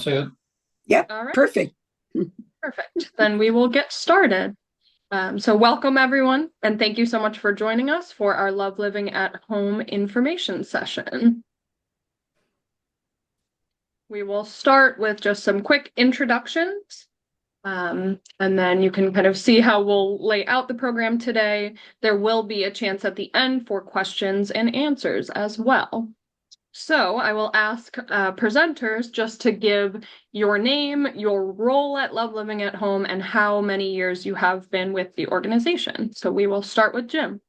Say it. Yep, All right, perfect. perfect. Then we will get started. So welcome everyone, and thank you so much for joining us for our Love Living at Home information session. We will start with just some quick introductions, and then you can kind of see how we'll lay out the program today. There will be a chance at the end for questions and answers as well. So I will ask presenters just to give your name, your role at Love Living at Home, and how many years you have been with the organization. So we will start with Jim.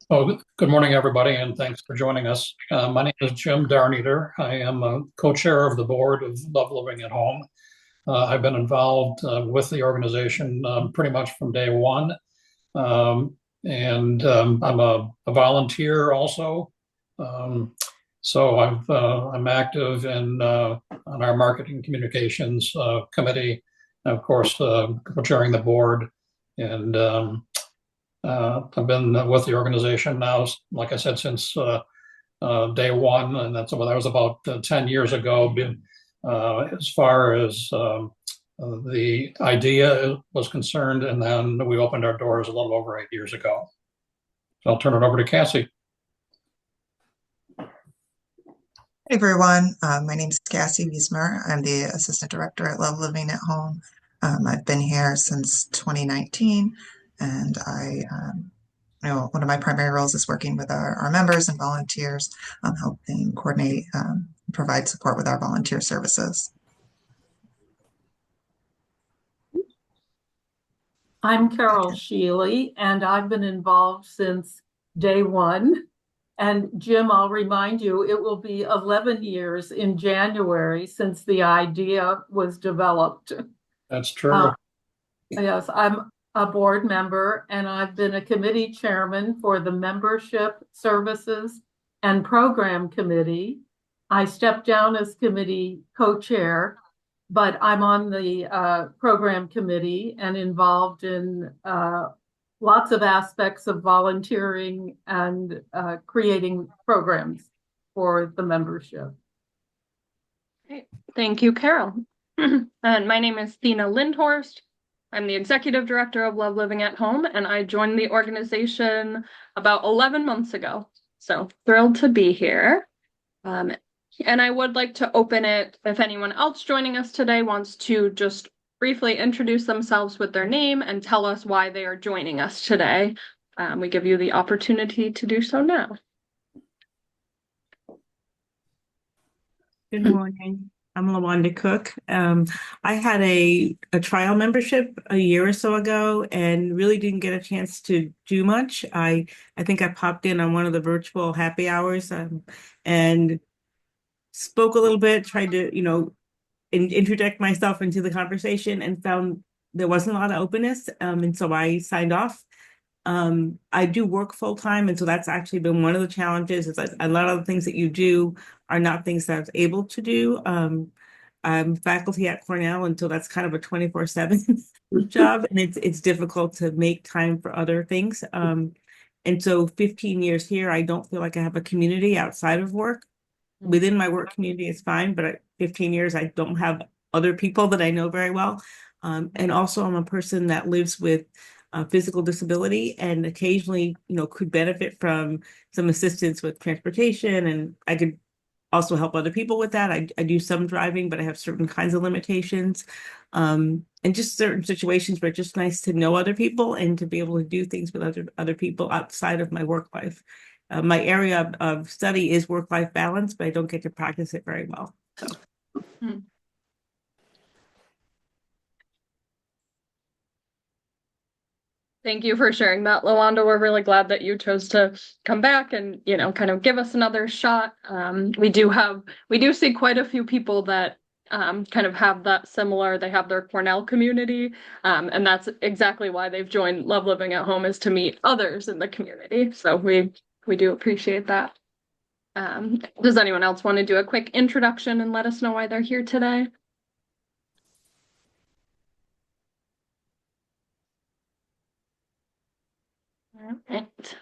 Oh, good morning, everybody, and thanks for joining us. My name is Jim Darneater. I am a co-chair of the board of Love Living at Home. I've been involved with the organization pretty much from day one. I'm a volunteer also. So I'm active in on our marketing communications committee, and of course, co-chairing the board. And I've been with the organization now, like I said, since day one, and that was about 10 years ago. As far as the idea was concerned, and then we opened our doors a little over 8 years ago. So I'll turn it over to Cassie. Hey everyone, my name is Cassie Wiesmer. I'm the Assistant Director at Love Living at Home. I've been here since 2019, and one of my primary roles is working with our members and volunteers, helping coordinate, provide support with our volunteer services. I'm Carol Sheely, and I've been involved since day one. And Jim, I'll remind you, it will be 11 years in January since the idea was developed. That's true. Yes, I'm a board member, and I've been a committee chairman for the Membership Services and Program Committee. I stepped down as committee co-chair, but I'm on the program committee and involved in lots of aspects of volunteering and creating programs for the membership. Great. Thank you, Carol. And my name is Thina Lindhorst. I'm the Executive Director of Love Living at Home, and I joined the organization about 11 months ago. So thrilled to be here. And I would like to open it, if anyone else joining us today wants to just briefly introduce themselves with their name and tell us why they are joining us today. We give you the opportunity to do so now. Good morning. I'm LaWanda Cook. I had a trial membership a year or so ago and really didn't get a chance to do much. I think I popped in on one of the virtual happy hours and spoke a little bit, tried to, interject myself into the conversation, and found there wasn't a lot of openness. And so I signed off. I do work full time, and so that's actually been one of the challenges. Is that a lot of the things that you do are not things that I was able to do. I'm faculty at Cornell, and so that's kind of a 24/7 job, and it's difficult to make time for other things. And so 15 years here, I don't feel like I have a community outside of work. Within my work community is fine, but at 15 years, I don't have other people that I know very well. And also I'm a person that lives with physical disability and occasionally, could benefit from some assistance with transportation, and I could also help other people with that. I do some driving, but I have certain kinds of limitations. And just certain situations where it's just nice to know other people and to be able to do things with other people outside of my work life. My area of study is work-life balance, but I don't get to practice it very well. So. Thank you for sharing that, LaWanda. We're really glad that you chose to come back and, kind of give us another shot. We do see quite a few people that kind of have that similar, they have their Cornell community, and that's exactly why they've joined Love Living at Home, is to meet others in the community. So we do appreciate that. Does anyone else want to do a quick introduction and let us know why they're here today? All right.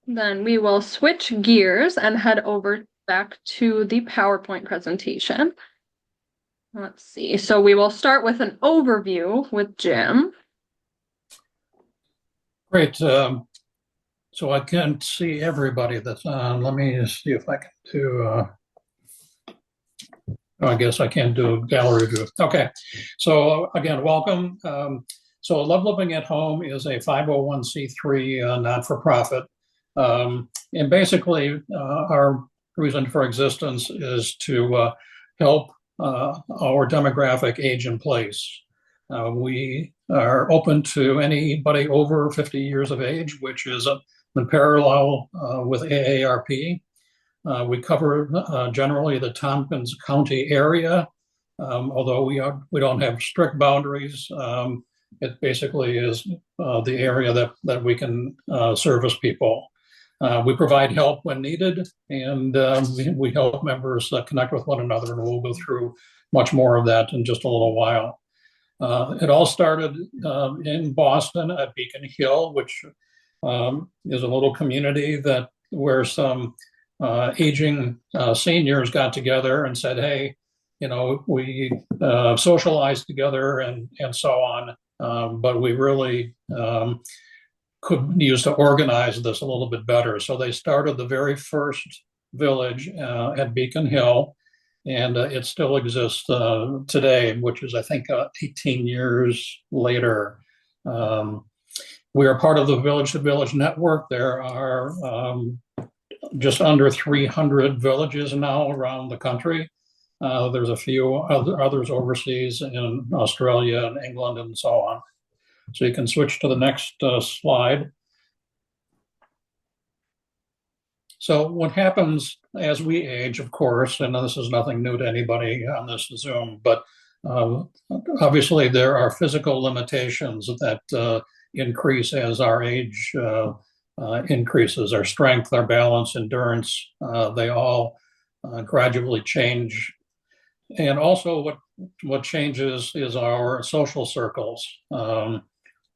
Then we will switch gears and head over back to the PowerPoint presentation. Let's see. So we will start with an overview with Jim. Great. So I can't see everybody that's on. Let me see if I can do, I guess I can't do a gallery view. Okay. So again, welcome. So Love Living at Home is a 501c3 not-for-profit. And basically, our reason for existence is to help our demographic age in place. We are open to anybody over 50 years of age, which is in parallel with AARP. We cover generally the Tompkins County area, although we don't have strict boundaries. It basically is the area that we can service people. We provide help when needed, and we help members connect with one another, and we'll go through much more of that in just a little while. It all started in Boston at Beacon Hill, which is a little community where some aging seniors got together and said, hey, we socialize together and so on, but we really could use to organize this a little bit better. So they started the very first village at Beacon Hill, and it still exists today, which is, I think, 18 years later. We are part of the Village to Village network. There are just under 300 villages now around the country. There's a few others overseas in Australia and England and so on. So you can switch to the next slide. So what happens as we age, of course, and this is nothing new to anybody on this Zoom, but obviously there are physical limitations that increase as our age increases. Our strength, our balance, endurance, they all gradually change. And also what changes is our social circles.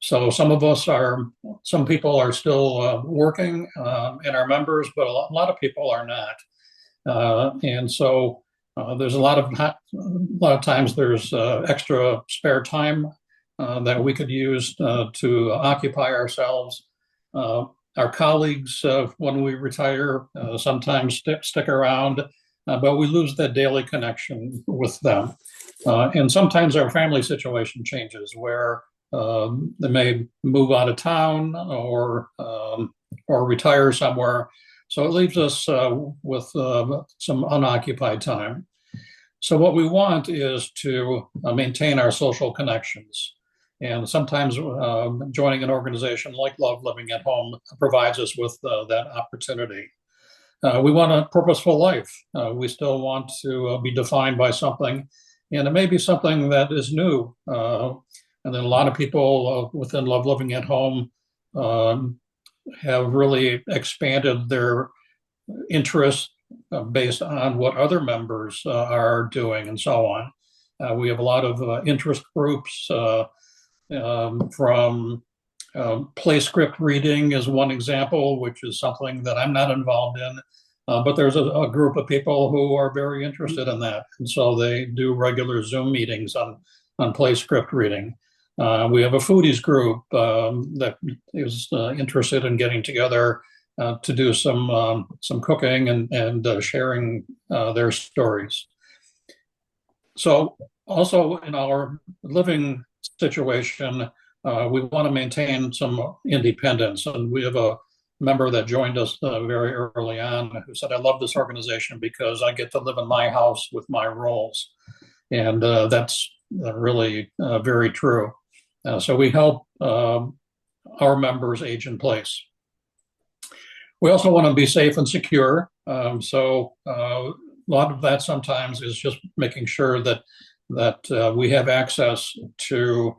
So some people are still working and are members, but a lot of people are not. And so there's a lot of times there's extra spare time that we could use to occupy ourselves. Our colleagues, when we retire, sometimes stick around, but we lose that daily connection with them. And sometimes our family situation changes where they may move out of town or retire somewhere. So it leaves us with some unoccupied time. So what we want is to maintain our social connections. And sometimes joining an organization like Love Living at Home provides us with that opportunity. We want a purposeful life. We still want to be defined by something, and it may be something that is new. And then a lot of people within Love Living at Home have really expanded their interest based on what other members are doing and so on. We have a lot of interest groups from play script reading is one example, which is something that I'm not involved in. But there's a group of people who are very interested in that. And so they do regular Zoom meetings on play script reading. We have a foodies group that is interested in getting together to do some cooking and sharing their stories. So also in our living situation, we want to maintain some independence. And we have a member that joined us very early on who said, I love this organization because I get to live in my house with my roles. And that's really very true. So we help our members age in place. We also want to be safe and secure. So a lot of that sometimes is just making sure that we have access to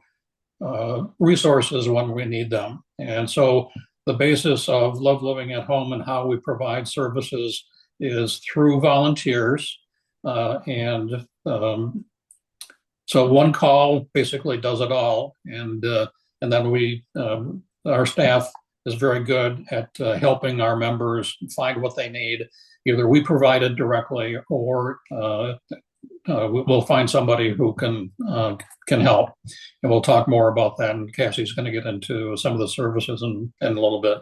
resources when we need them. And so the basis of Love Living at Home and how we provide services is through volunteers. So one call basically does it all. And then our staff is very good at helping our members find what they need either we provide it directly or we'll find somebody who can help. And we'll talk more about that. And Cassie's going to get into some of the services in a little bit.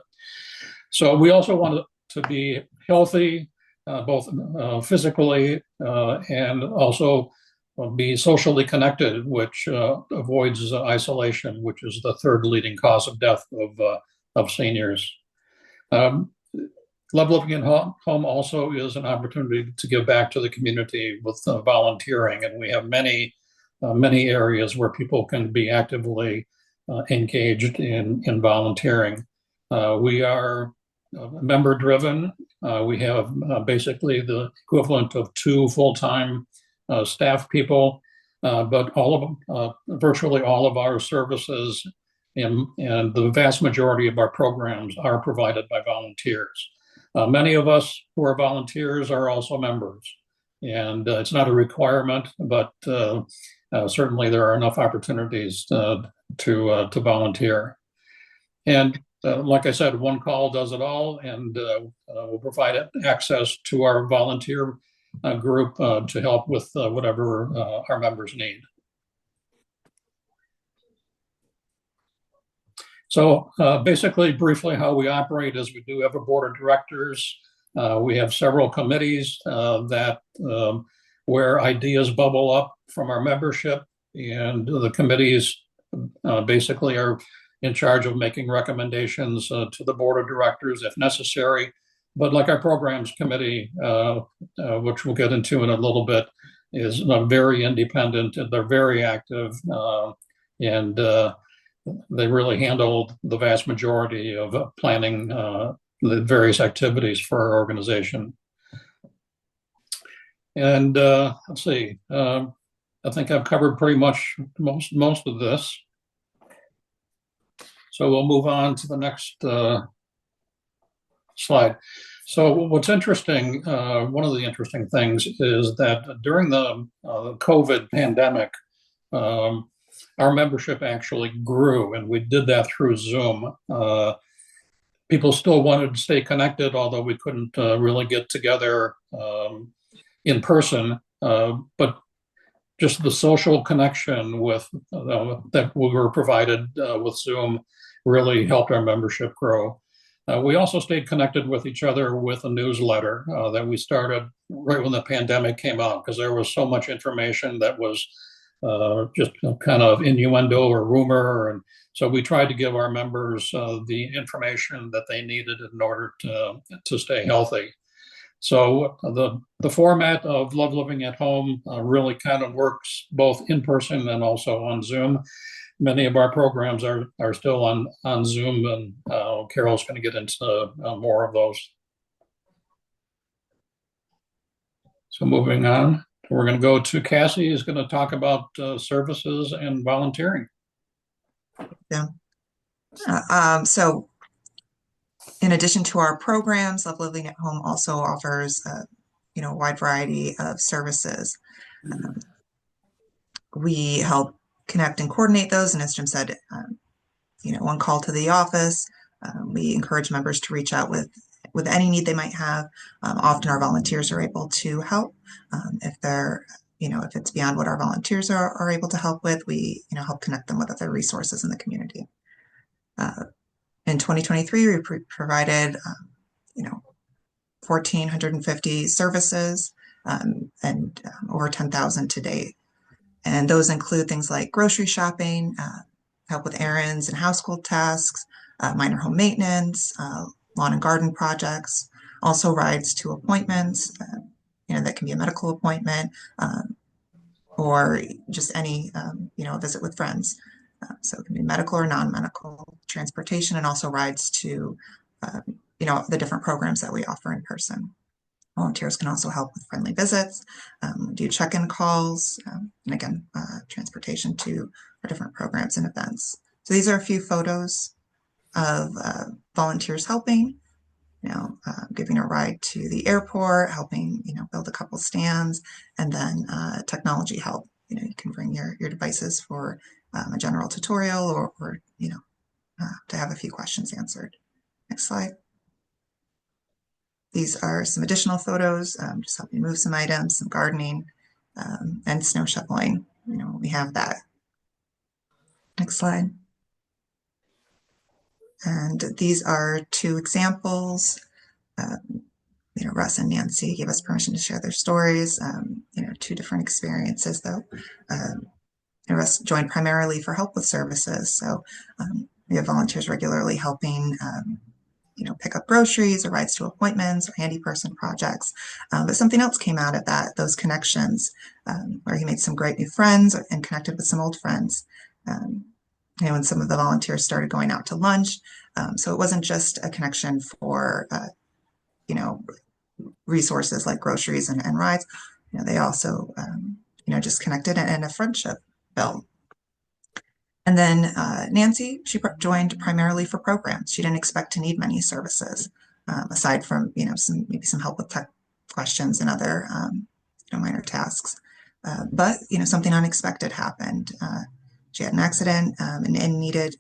So we also want to be healthy, both physically and also be socially connected, which avoids isolation, which is the third leading cause of death of seniors. Love Living at Home also is an opportunity to give back to the community with volunteering, and we have many areas where people can be actively engaged in volunteering. We are member driven. We have basically the equivalent of 2 full-time staff people, but virtually all of our services and the vast majority of our programs are provided by volunteers. Many of us who are volunteers are also members, and it's not a requirement, but certainly there are enough opportunities to volunteer. And like I said, one call does it all, and we'll provide access to our volunteer group to help with whatever our members need. So basically, briefly, how we operate is we do have a board of directors. We have several committees where ideas bubble up from our membership, and the committees basically are in charge of making recommendations to the board of directors if necessary. But like our programs committee, which we'll get into in a little bit, is very independent, and they're very active, and they really handle the vast majority of planning the various activities for our organization. And let's see, I think I've covered pretty much most of this. So we'll move on to the next slide. So what's interesting, one of the interesting things is that during the COVID pandemic, our membership actually grew, and we did that through Zoom. People still wanted to stay connected, although we couldn't really get together in person, but just the social connection with that we were provided with Zoom really helped our membership grow. We also stayed connected with each other with a newsletter that we started right when the pandemic came out, because there was so much information that was just kind of innuendo or rumor. And so we tried to give our members the information that they needed in order to stay healthy. So the format of Love Living at Home really kind of works both in person and also on Zoom. Many of our programs are still on Zoom, and Carol's going to get into more of those. So moving on, we're going to go to Cassie, who's going to talk about services and volunteering. Yeah. So in addition to our programs, Love Living at Home also offers a wide variety of services. We help connect and coordinate those, and as Jim said, one call to the office. We encourage members to reach out with any need they might have. Often our volunteers are able to help. If they're, if it's beyond what our volunteers are able to help with, we, help connect them with other resources in the community. In 2023, we provided, 1,450 services and over 10,000 to date. And those include things like grocery shopping, help with errands and household tasks, minor home maintenance, lawn and garden projects, also rides to appointments, that can be a medical appointment or just any, visit with friends. So it can be medical or non-medical transportation, and also rides to, the different programs that we offer in person. Volunteers can also help with friendly visits, do check-in calls, and again, transportation to our different programs and events. So these are a few photos of volunteers helping, giving a ride to the airport, helping, build a couple stands, and then technology help. You can bring your devices for a general tutorial or to have a few questions answered. Next slide. These are some additional photos, just helping move some items, some gardening, and snow shoveling. We have that. Next slide. And these are two examples. Russ and Nancy gave us permission to share their stories. Two different experiences though. Russ joined primarily for help with services. So we have volunteers regularly helping, pick up groceries or rides to appointments or handy person projects. But something else came out of that, those connections, where he made some great new friends and connected with some old friends. And some of the volunteers started going out to lunch. So it wasn't just a connection for, resources like groceries and rides. They also, just connected and a friendship built. And then Nancy, she joined primarily for programs. She didn't expect to need many services, aside from, maybe some help with tech questions and other, minor tasks. But, something unexpected happened. She had an accident and needed,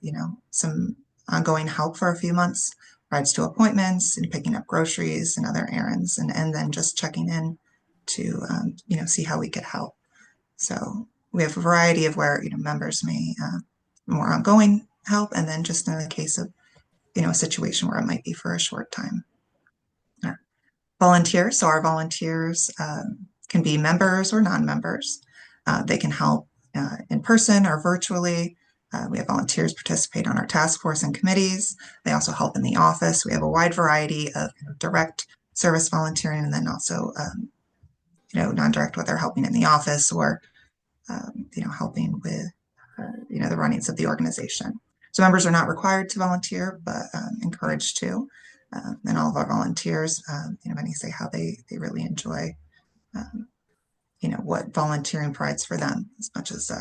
some ongoing help for a few months, rides to appointments and picking up groceries and other errands, and then just checking in to, see how we could help. So we have a variety of where, members may more ongoing help, and then just in the case of, a situation where it might be for a short time. Volunteers. So our volunteers can be members or non-members. They can help in person or virtually. We have volunteers participate on our task force and committees. They also help in the office. We have a wide variety of direct service volunteering, and then also, non-direct, whether helping in the office or, helping with, the runnings of the organization. So members are not required to volunteer, but encouraged to. And all of our volunteers, many say how they really enjoy, what volunteering provides for them as much as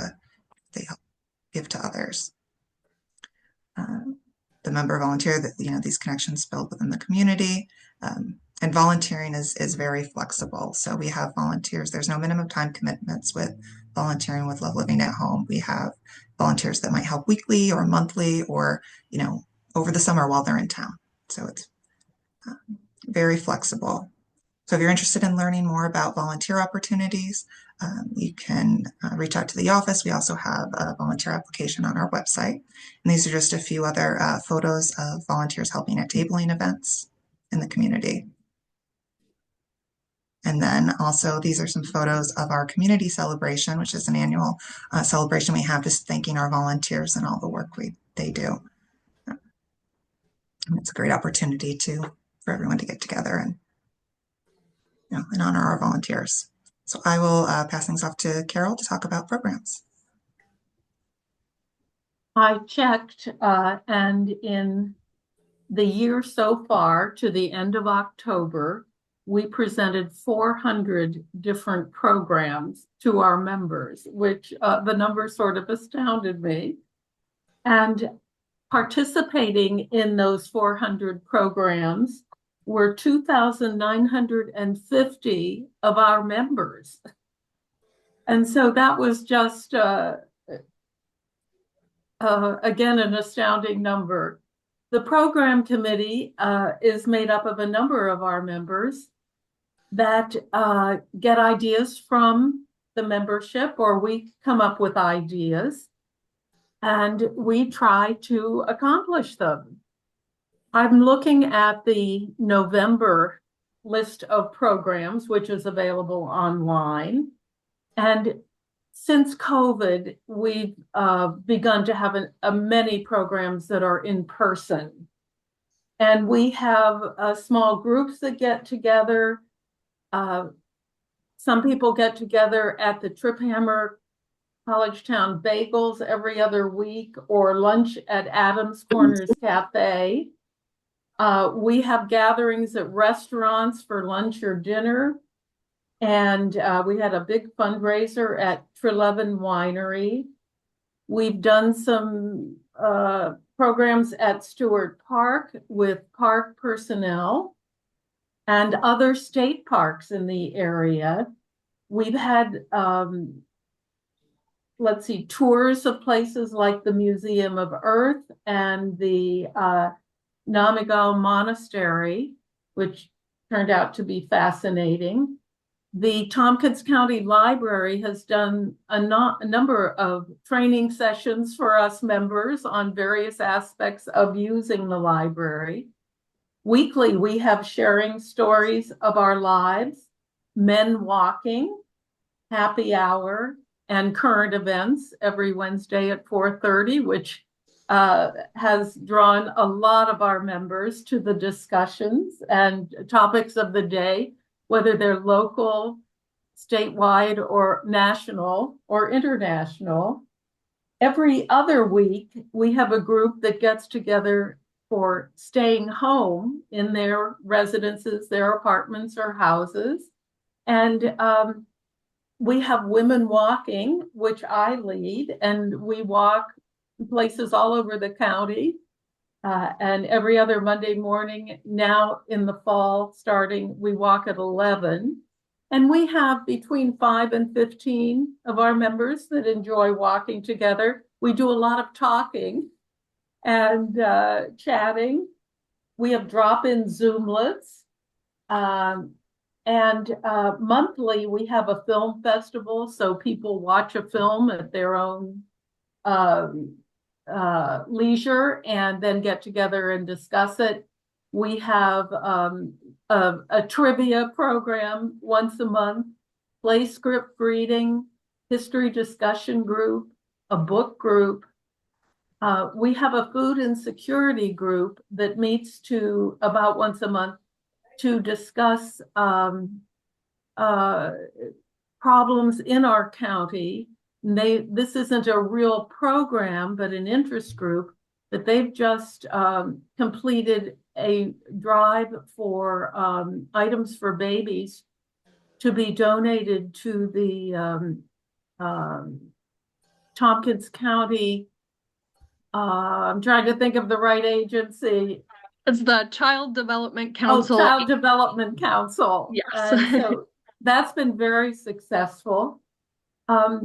they help give to others. The member volunteer that, these connections build within the community. And volunteering is very flexible. So we have volunteers. There's no minimum time commitments with volunteering with Love Living at Home. We have volunteers that might help weekly or monthly or, over the summer while they're in town. So it's very flexible. So if you're interested in learning more about volunteer opportunities, you can reach out to the office. We also have a volunteer application on our website. And these are just a few other photos of volunteers helping at tabling events in the community. And then also these are some photos of our community celebration, which is an annual celebration we have, just thanking our volunteers and all the work they do. And it's a great opportunity for everyone to get together and honor our volunteers. So I will pass things off to Carol to talk about programs. I checked, and in the year so far, to the end of October, we presented 400 different programs to our members, which the number sort of astounded me. And participating in those 400 programs were 2,950 of our members. And so that was just, again, an astounding number. The program committee is made up of a number of our members that get ideas from the membership, or we come up with ideas, and we try to accomplish them. I'm looking at the November list of programs, which is available online. And since COVID, we've begun to have many programs that are in person. And we have small groups that get together. Some people get together at the Trip Hammer College Town Bagels every other week, or lunch at Adams Corners Cafe. We have gatherings at restaurants for lunch or dinner. And we had a big fundraiser at Treleaven Winery. We've done some programs at Stewart Park with park personnel and other state parks in the area. We've had, tours of places like the Museum of Earth and the Namigal Monastery, which turned out to be fascinating. The Tompkins County Library has done a number of training sessions for us members on various aspects of using the library. Weekly, we have sharing stories of our lives, men walking, happy hour, and current events every Wednesday at 4:30, which has drawn a lot of our members to the discussions and topics of the day, whether they're local, statewide, or national, or international. Every other week, we have a group that gets together for staying home in their residences, their apartments or houses. And we have women walking, which I lead, and we walk places all over the county. And every other Monday morning, now in the fall, starting, we walk at 11. And we have between 5 and 15 of our members that enjoy walking together. We do a lot of talking and chatting. We have drop-in Zoomlets. And monthly, we have a film festival, so people watch a film at their own leisure and then get together and discuss it. We have a trivia program once a month, play script reading, history discussion group, a book group. We have a food insecurity group that meets to about once a month to discuss problems in our county. This isn't a real program, but an interest group that they've just completed a drive for items for babies to be donated to the Tompkins County. I'm trying to think of the right agency. It's the Child Development Council. Oh, Child Development Council. Yes. And so that's been very successful.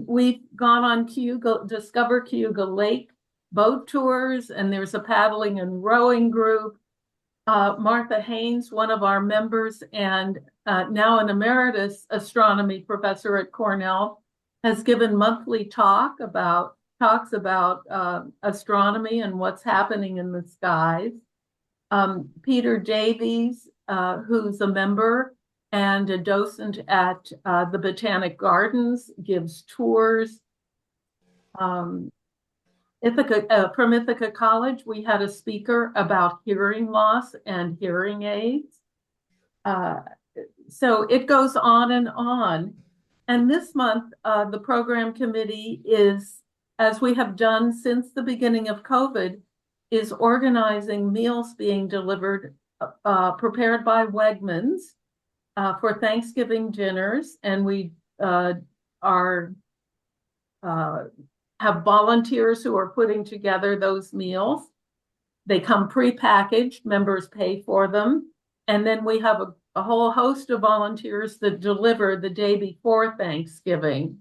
We've gone on Discover Cayuga Lake boat tours, and there's a paddling and rowing group. Martha Haynes, one of our members and now an emeritus astronomy professor at Cornell, has given monthly talks about astronomy and what's happening in the skies. Peter Davies, who's a member and a docent at the Botanic Gardens, gives tours. From Ithaca College, we had a speaker about hearing loss and hearing aids. So it goes on and on. And this month, the program committee is, as we have done since the beginning of COVID, is organizing meals being delivered, prepared by Wegmans for Thanksgiving dinners. And we have volunteers who are putting together those meals. They come prepackaged, members pay for them. And then we have a whole host of volunteers that deliver the day before Thanksgiving.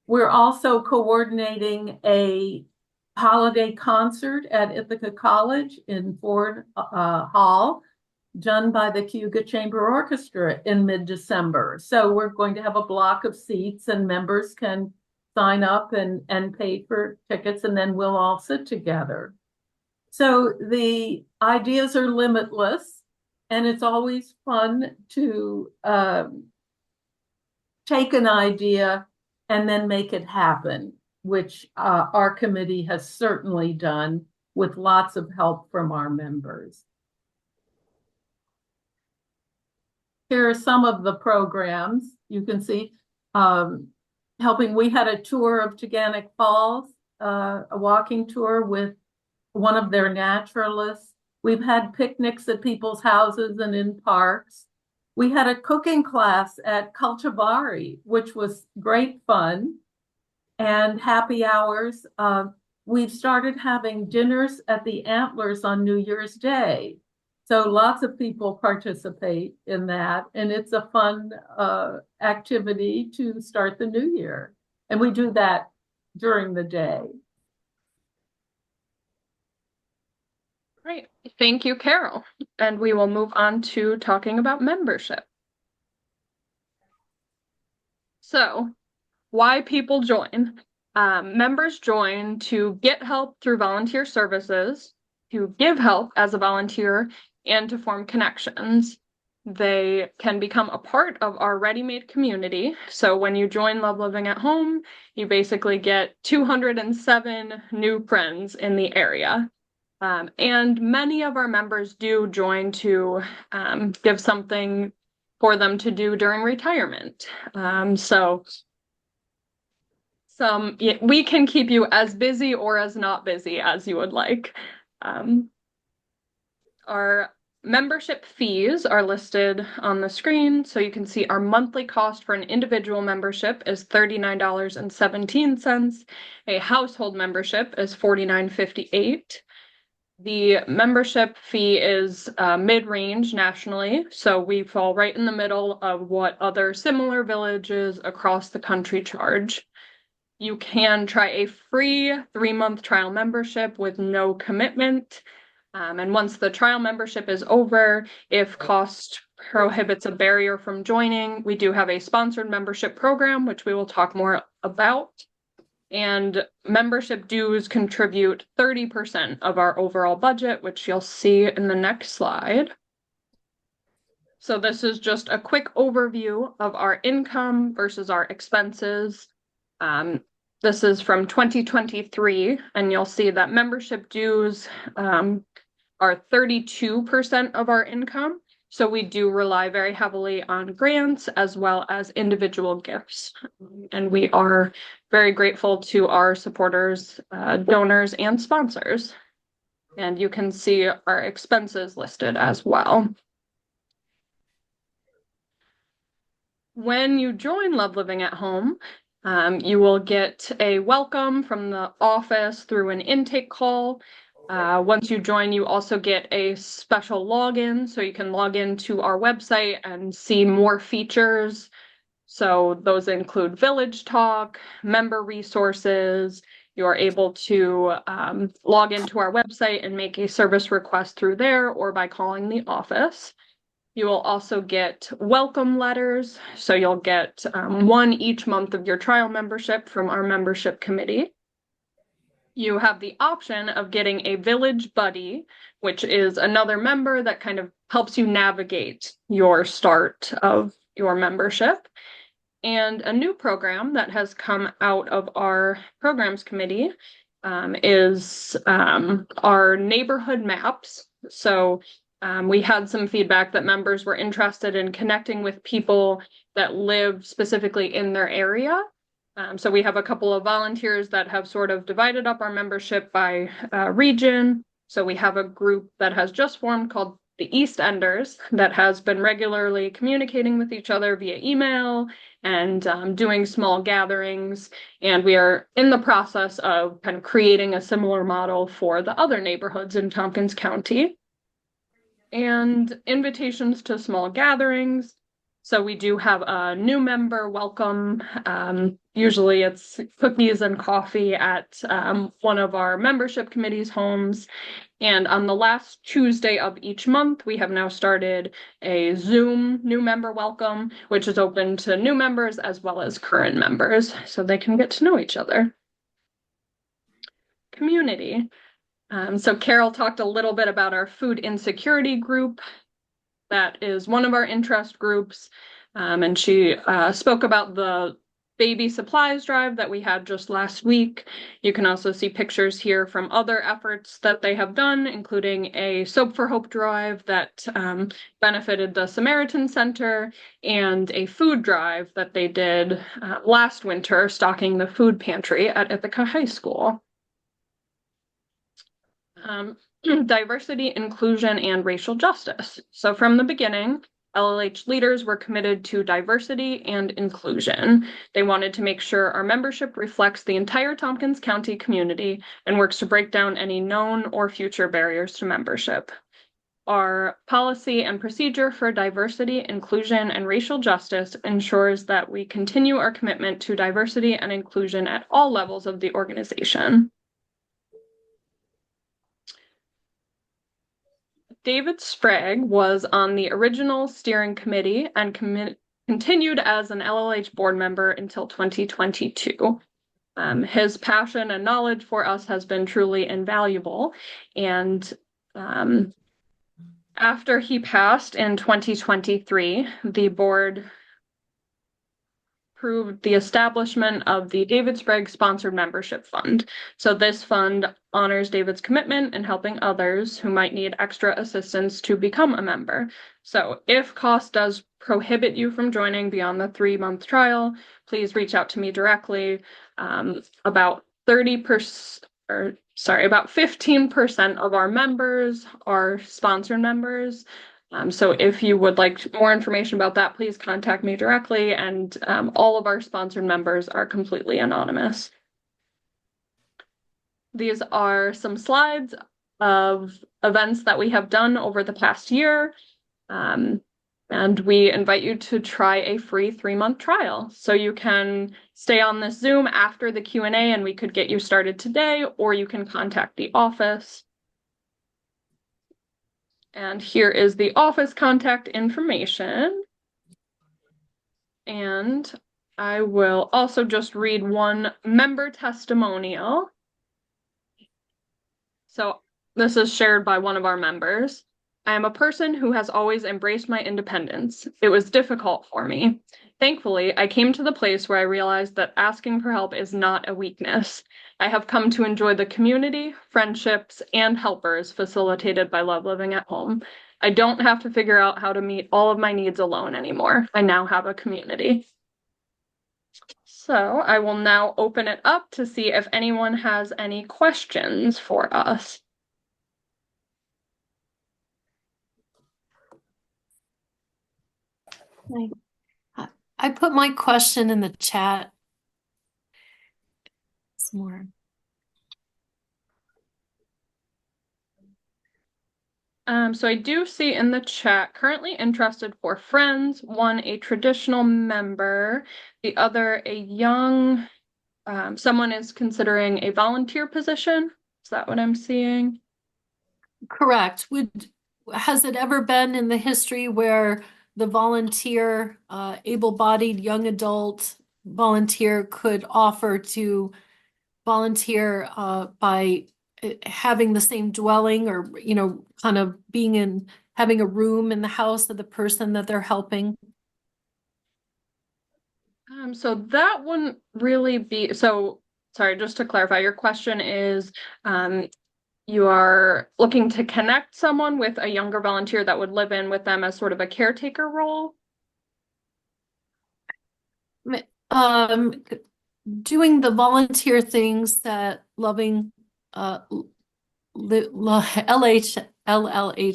We're also coordinating a holiday concert at Ithaca College in Ford Hall, done by the Cayuga Chamber Orchestra in mid-December. So we're going to have a block of seats, and members can sign up and pay for tickets, and then we'll all sit together. So the ideas are limitless, and it's always fun to take an idea and then make it happen, which our committee has certainly done with lots of help from our members. Here are some of the programs. You can see we had a tour of Teganic Falls, a walking tour with one of their naturalists. We've had picnics at people's houses and in parks. We had a cooking class at Cultivari, which was great fun, and happy hours. We've started having dinners at the Antlers on New Year's Day. So lots of people participate in that, and it's a fun activity to start the new year. And we do that during the day. Great. Thank you, Carol. And we will move on to talking about membership. So, why people join? Members join to get help through volunteer services, to give help as a volunteer, and to form connections. They can become a part of our ready-made community. So when you join Love Living at Home, you basically get 207 new friends in the area. And many of our members do join to give something for them to do during retirement. We can keep you as busy or as not busy as you would like. Our membership fees are listed on the screen, so you can see our monthly cost for an individual membership is $39.17. A household membership is $49.58. The membership fee is mid-range nationally, so we fall right in the middle of what other similar villages across the country charge. You can try a free 3-month trial membership with no commitment. And once the trial membership is over, if cost prohibits a barrier from joining, we do have a sponsored membership program, which we will talk more about. And membership dues contribute 30% of our overall budget, which you'll see in the next slide. So this is just a quick overview of our income versus our expenses. This is from 2023, and you'll see that membership dues are 32% of our income. So we do rely very heavily on grants as well as individual gifts. And we are very grateful to our supporters, donors, and sponsors. And you can see our expenses listed as well. When you join Love Living at Home, you will get a welcome from the office through an intake call. Once you join, you also get a special login, so you can log into our website and see more features. So those include Village Talk, member resources. You're able to log into our website and make a service request through there or by calling the office. You will also get welcome letters, so you'll get one each month of your trial membership from our membership committee. You have the option of getting a village buddy, which is another member that kind of helps you navigate your start of your membership. And a new program that has come out of our programs committee is our neighborhood maps. So we had some feedback that members were interested in connecting with people that live specifically in their area. So we have a couple of volunteers that have sort of divided up our membership by region. So we have a group that has just formed called the East Enders that has been regularly communicating with each other via email and doing small gatherings. And we are in the process of kind of creating a similar model for the other neighborhoods in Tompkins County. And invitations to small gatherings. So we do have a new member welcome. Usually it's cookies and coffee at one of our membership committee's homes. And on the last Tuesday of each month, we have now started a Zoom new member welcome, which is open to new members as well as current members, so they can get to know each other. Community. So Carol talked a little bit about our food insecurity group. That is one of our interest groups, and she spoke about the baby supplies drive that we had just last week. You can also see pictures here from other efforts that they have done, including a Soap for Hope drive that benefited the Samaritan Center and a food drive that they did last winter, stocking the food pantry at Ithaca High School. Diversity, inclusion, and racial justice. So from the beginning, LLH leaders were committed to diversity and inclusion. They wanted to make sure our membership reflects the entire Tompkins County community and works to break down any known or future barriers to membership. Our policy and procedure for diversity, inclusion, and racial justice ensures that we continue our commitment to diversity and inclusion at all levels of the organization. David Sprague was on the original steering committee and continued as an LLH board member until 2022. His passion and knowledge for us has been truly invaluable. And after he passed in 2023, the board approved the establishment of the David Sprague Sponsored Membership Fund. So this fund honors David's commitment in helping others who might need extra assistance to become a member. So if cost does prohibit you from joining beyond the 3-month trial, please reach out to me directly. About 15% of our members are sponsored members. So if you would like more information about that, please contact me directly, and all of our sponsored members are completely anonymous. These are some slides of events that we have done over the past year, and we invite you to try a free 3-month trial. So you can stay on this Zoom after the Q&A and we could get you started today, or you can contact the office. And here is the office contact information. And I will also just read one member testimonial. So this is shared by one of our members. I am a person who has always embraced my independence. It was difficult for me. Thankfully, I came to the place where I realized that asking for help is not a weakness. I have come to enjoy the community, friendships, and helpers facilitated by Love Living at Home. I don't have to figure out how to meet all of my needs alone anymore. I now have a community. So I will now open it up to see if anyone has any questions for us. I put my question in the chat. It's more. So I do see in the chat, currently interested for friends, one a traditional member, the other a young, someone is considering a volunteer position. Is that what I'm seeing? Correct. Has it ever been in the history where the volunteer, able-bodied young adult volunteer could offer to volunteer by having the same dwelling, or kind of having a room in the house of the person that they're helping? So that wouldn't really be, so sorry, just to clarify, your question is you are looking to connect someone with a younger volunteer that would live in with them as sort of a caretaker role? Doing the volunteer things that LLH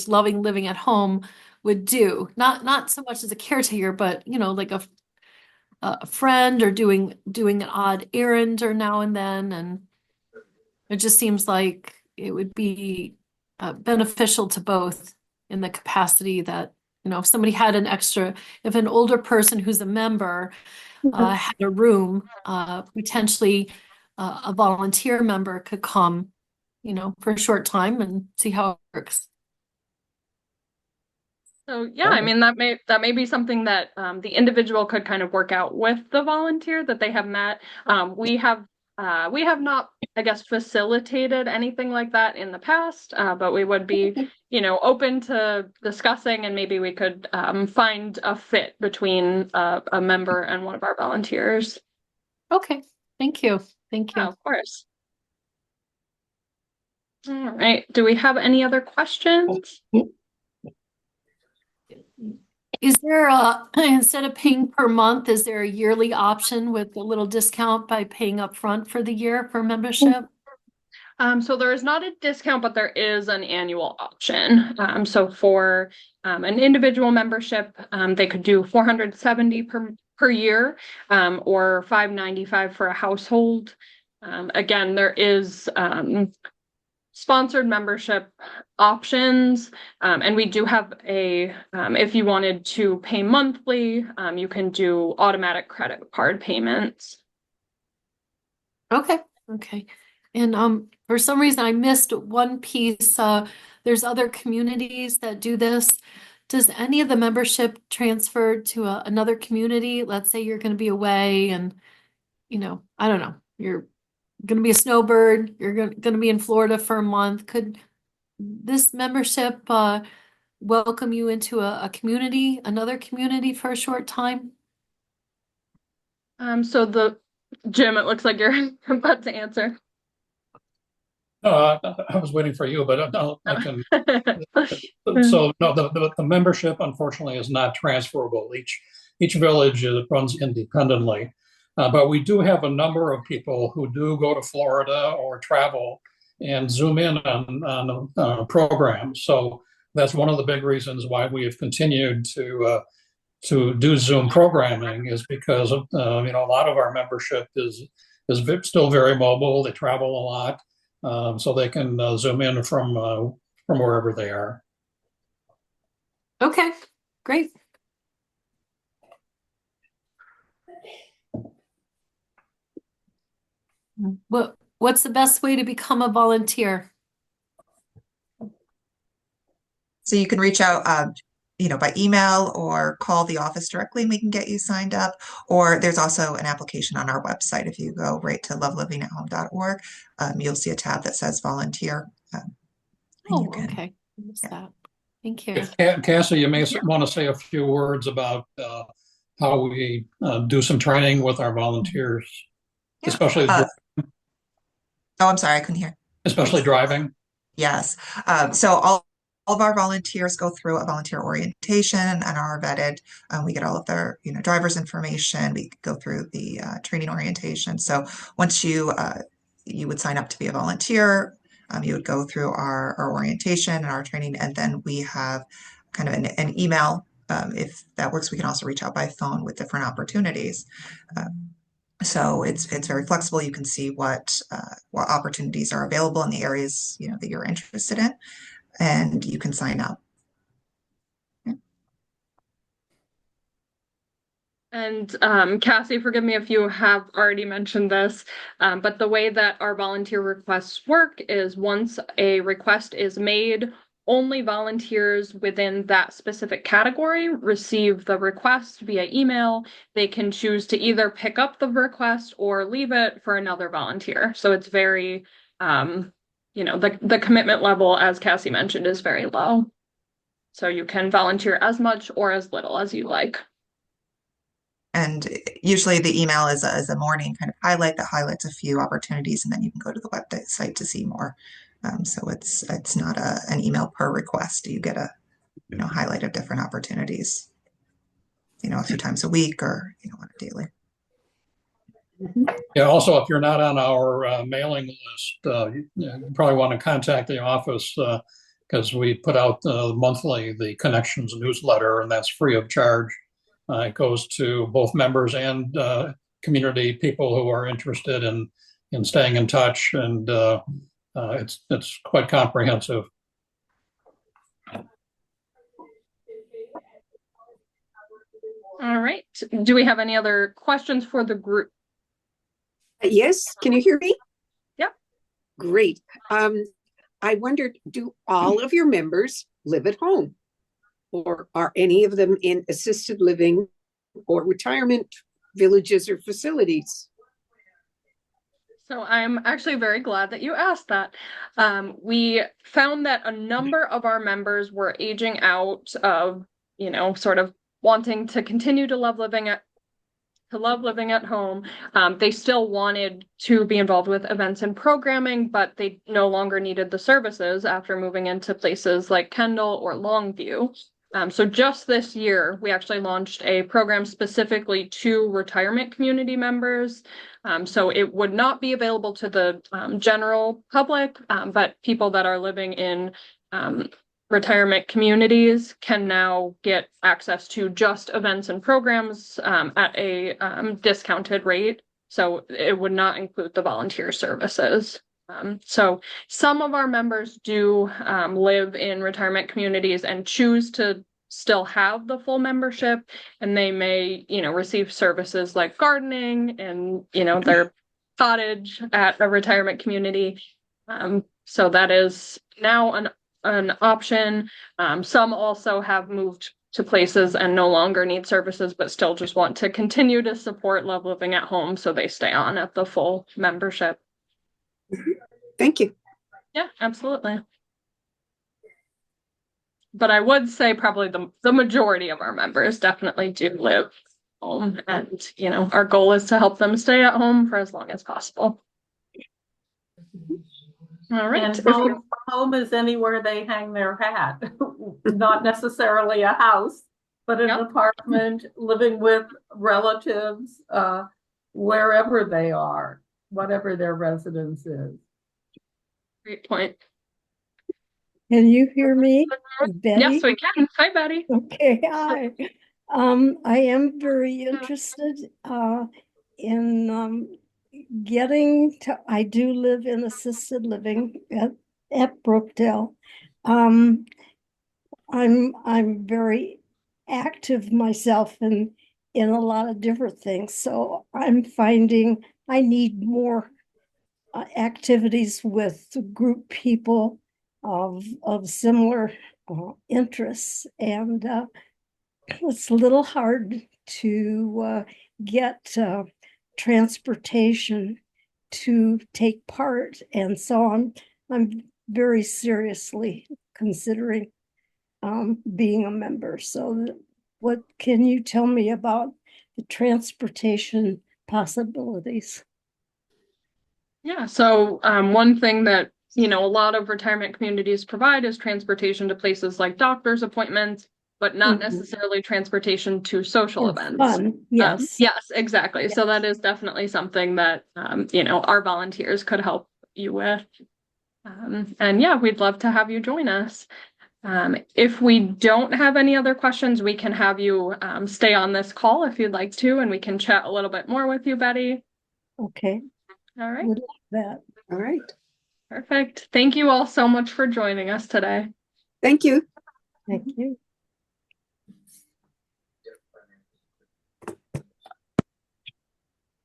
Loving Living at Home would do. Not so much as a caretaker, but like a friend, or doing an odd errand or now and then, and it just seems like it would be beneficial to both, in the capacity that if somebody had if an older person who's a member had a room, potentially a volunteer member could come, for a short time and see how it works. So yeah, I mean, that may be something that the individual could kind of work out with the volunteer that they have met. We have not, I guess, facilitated anything like that in the past, but we would be, open to discussing, and maybe we could find a fit between a member and one of our volunteers. Okay, thank you. Thank you. Yeah, of course. All right. Do we have any other questions? Is there instead of paying per month, is there a yearly option with a little discount by paying up front for the year for membership? So there is not a discount, but there is an annual option. So for an individual membership, they could do $470 per year, or $595 for a household. Again, there is sponsored membership options, and we do have if you wanted to pay monthly, you can do automatic credit card payments. Okay. And for some reason I missed one piece. there's other communities that do this. Does any of the membership transfer to another community? Let's say you're going to be away and, I don't know, you're going to be a snowbird, you're going to be in Florida for a month. Could this membership welcome you into a community, another community for a short time? Jim, it looks like you're about to answer. I was waiting for you, but I can. So no, the membership unfortunately is not transferable. Each village runs independently, but we do have a number of people who do go to Florida or travel and zoom in on programs. So that's one of the big reasons why we have continued to do Zoom programming, is because a lot of our membership is still very mobile. They travel a lot. So they can zoom in from wherever they are. Okay, great. What's the best way to become a volunteer? So you can reach out, by email or call the office directly and we can get you signed up. Or there's also an application on our website. If you go right to lovelivingathome.org, you'll see a tab that says volunteer. Okay. I missed that. Thank you. Cassie, you may want to say a few words about how we do some training with our volunteers, Yeah. especially I'm sorry, I couldn't hear. especially driving. Yes. So all of our volunteers go through a volunteer orientation and are vetted. We get all of their, driver's information. We go through the training orientation. So once you would sign up to be a volunteer, you would go through our orientation and our training, and then we have kind of an email. If that works, we can also reach out by phone with different opportunities. So it's very flexible. You can see what opportunities are available in the areas that you're interested in, and you can sign up. And Cassie, forgive me if you have already mentioned this, but the way that our volunteer requests work is once a request is made, only volunteers within that specific category receive the request via email. They can choose to either pick up the request or leave it for another volunteer. So it's very, the commitment level, as Cassie mentioned, is very low. So you can volunteer as much or as little as you like. And usually the email is a morning kind of highlight that highlights a few opportunities, and then you can go to the website to see more. So it's not an email per request. You get a highlight of different opportunities, a few times a week or on a daily. Yeah. Also, if you're not on our mailing list, you probably want to contact the office because we put out monthly the Connections newsletter, and that's free of charge. It goes to both members and community people who are interested in staying in touch, and it's quite comprehensive. All right. Do we have any other questions for the group? Yes. Can you hear me? Yep. Great. I wondered, do all of your members live at home? Or are any of them in assisted living or retirement villages or facilities? So I'm actually very glad that you asked that. We found that a number of our members were aging out of, sort of wanting to continue to love living at home. They still wanted to be involved with events and programming, but they no longer needed the services after moving into places like Kendall or Longview. So just this year, we actually launched a program specifically to retirement community members. So it would not be available to the general public, but people that are living in retirement communities can now get access to just events and programs at a discounted rate. So it would not include the volunteer services. So some of our members do live in retirement communities and choose to still have the full membership, and they may, receive services like gardening and, their cottage at a retirement community. So that is now an an option. Some also have moved to places and no longer need services, but still just want to continue to support Love Living at Home, so they stay on at the full membership. Thank you. Yeah, absolutely. But I would say probably the majority of our members definitely do live home, and our goal is to help them stay at home for as long as possible. All right. And home is anywhere they hang their hat, not necessarily a house, but an apartment, living with relatives, wherever they are, whatever their residence is. Great point. Can you hear me, Betty? Yes, we can. Hi, Betty. Okay, hi. I am very interested in getting to. I do live in assisted living at Brookdale. I'm very active myself in a lot of different things, so I'm finding I need more activities with group people of similar interests, and it's a little hard to get transportation to take part, and so I'm very seriously considering being a member. So what can you tell me about the transportation possibilities? Yeah, so one thing that a lot of retirement communities provide is transportation to places like doctor's appointments, but not necessarily transportation to social events. Fun, yes. Yes, exactly. Yes. So that is definitely something that our volunteers could help you with. And yeah, we'd love to have you join us. If we don't have any other questions, we can have you stay on this call if you'd like to, and we can chat a little bit more with you, Betty. Okay. All right. Would like that. All right. Perfect. Thank you all so much for joining us today. Thank you. Thank you.